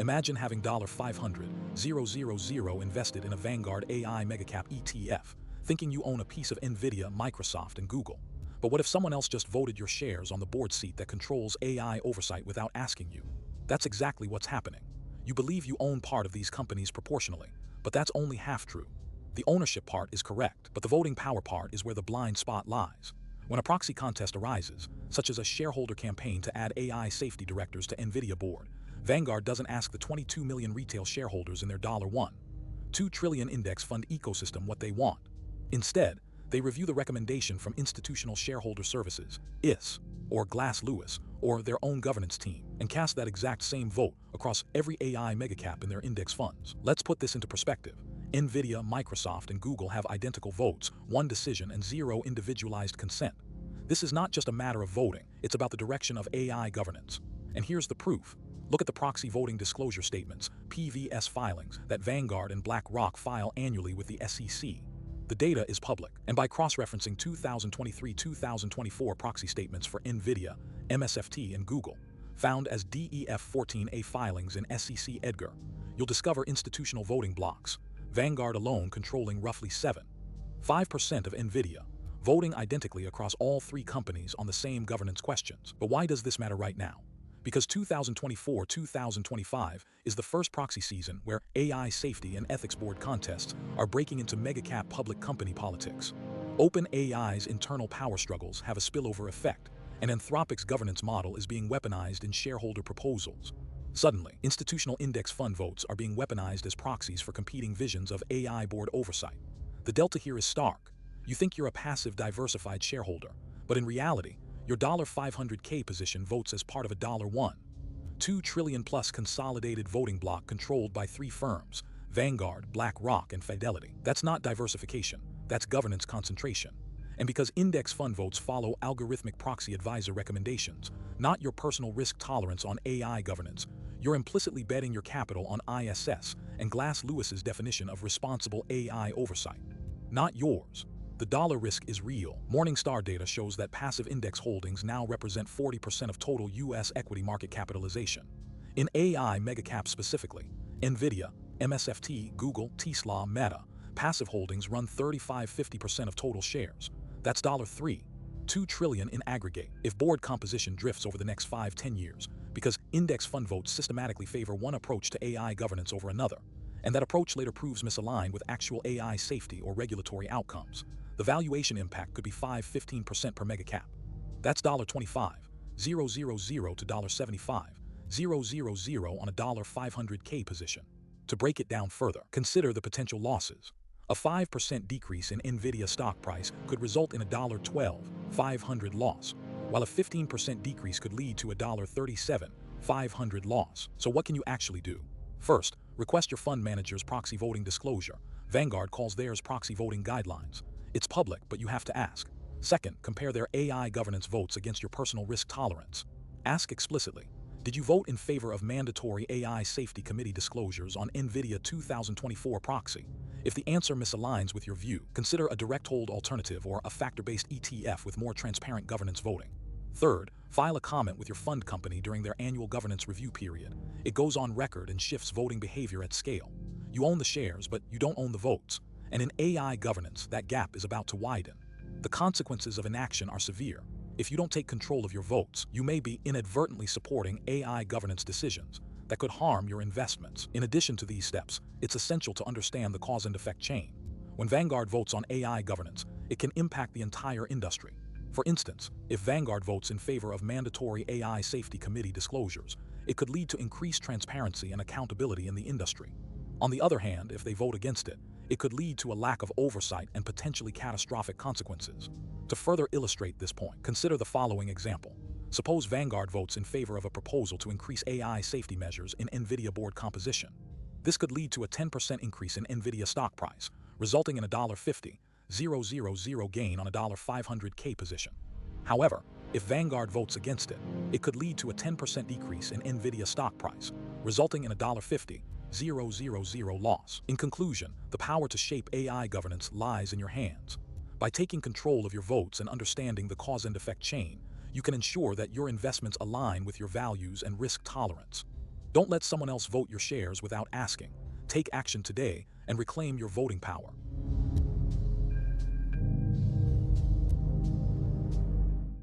Imagine having $500,000 invested in a Vanguard AI megacap ETF, thinking you own a piece of Nvidia, Microsoft, and Google. But what if someone else just voted your shares on the board seat that controls AI oversight without asking you? That's exactly what's happening. You believe you own part of these companies proportionally, but that's only half true. The ownership part is correct, but the voting power part is where the blind spot lies. When a proxy contest arises, such as a shareholder campaign to add AI safety directors to Nvidia board, Vanguard doesn't ask the 22 million retail shareholders in their $1.2 trillion index fund ecosystem what they want. Instead, they review the recommendation from Institutional Shareholder Services, IS, or Glass Lewis, or their own governance team, and cast that exact same vote across every AI megacap in their index funds. Let's put this into perspective. Nvidia, Microsoft, and Google have identical votes, 1 decision, and 0 individualized consent. This is not just a matter of voting, it's about the direction of AI governance. And here's the proof. Look at the proxy voting disclosure statements, PVS filings, that Vanguard and BlackRock file annually with the SEC. The data is public, and by cross-referencing 2023-2024 proxy statements for Nvidia, MSFT, and Google, found as DEF 14A filings in SEC Edgar, you'll discover institutional voting blocks, Vanguard alone controlling roughly 7.5% of Nvidia, voting identically across all 3 companies on the same governance questions. But why does this matter right now? Because 2024-2025 is the first proxy season where AI safety and ethics board contests are breaking into megacap public company politics. OpenAI's internal power struggles have a spillover effect, and Anthropic's governance model is being weaponized in shareholder proposals. Suddenly, institutional index fund votes are being weaponized as proxies for competing visions of AI board oversight. The delta here is stark. You think you're a passive, diversified shareholder, but in reality, your $500K position votes as part of a $1.2 trillion plus consolidated voting block controlled by 3 firms, Vanguard, BlackRock, and Fidelity. That's not diversification, that's governance concentration. And because index fund votes follow algorithmic proxy advisor recommendations, not your personal risk tolerance on AI governance, you're implicitly betting your capital on ISS and Glass Lewis's definition of responsible AI oversight, not yours. The dollar risk is real. Morningstar data shows that passive index holdings now represent 40% of total U.S. equity market capitalization. In AI megacap specifically, Nvidia, MSFT, Google, Tesla, Meta, passive holdings run 35–50% of total shares. That's $3.2 trillion in aggregate if board composition drifts over the next 5–10 years, because index fund votes systematically favor one approach to AI governance over another, and that approach later proves misaligned with actual AI safety or regulatory outcomes. The valuation impact could be 5–15% per megacap. That's $25,000 to $75,000 on a $500K position. To break it down further, consider the potential losses. A 5% decrease in Nvidia stock price could result in a $12,500 loss, while a 15% decrease could lead to a $37,500 loss. So what can you actually do? First, request your fund manager's proxy voting disclosure. Vanguard calls theirs proxy voting guidelines. It's public, but you have to ask. Second, compare their AI governance votes against your personal risk tolerance. Ask explicitly, did you vote in favor of mandatory AI Safety Committee disclosures on Nvidia 2024 proxy? If the answer misaligns with your view, consider a direct hold alternative or a factor-based ETF with more transparent governance voting. Third, file a comment with your fund company during their annual governance review period. It goes on record and shifts voting behavior at scale. You own the shares, but you don't own the votes. And in AI governance, that gap is about to widen. The consequences of inaction are severe. If you don't take control of your votes, you may be inadvertently supporting AI governance decisions that could harm your investments. In addition to these steps, it's essential to understand the cause and effect chain. When Vanguard votes on AI governance, it can impact the entire industry. For instance, if Vanguard votes in favor of mandatory AI Safety Committee disclosures, it could lead to increased transparency and accountability in the industry. On the other hand, if they vote against it, it could lead to a lack of oversight and potentially catastrophic consequences. To further illustrate this point, consider the following example. Suppose Vanguard votes in favor of a proposal to increase AI safety measures in Nvidia board composition. This could lead to a 10% increase in Nvidia stock price, resulting in a $50,000 gain on a $500K position. However, if Vanguard votes against it, it could lead to a 10% decrease in Nvidia stock price, resulting in a $50,000 loss. In conclusion, the power to shape AI governance lies in your hands. By taking control of your votes and understanding the cause and effect chain, you can ensure that your investments align with your values and risk tolerance. Don't let someone else vote your shares without asking. Take action today and reclaim your voting power.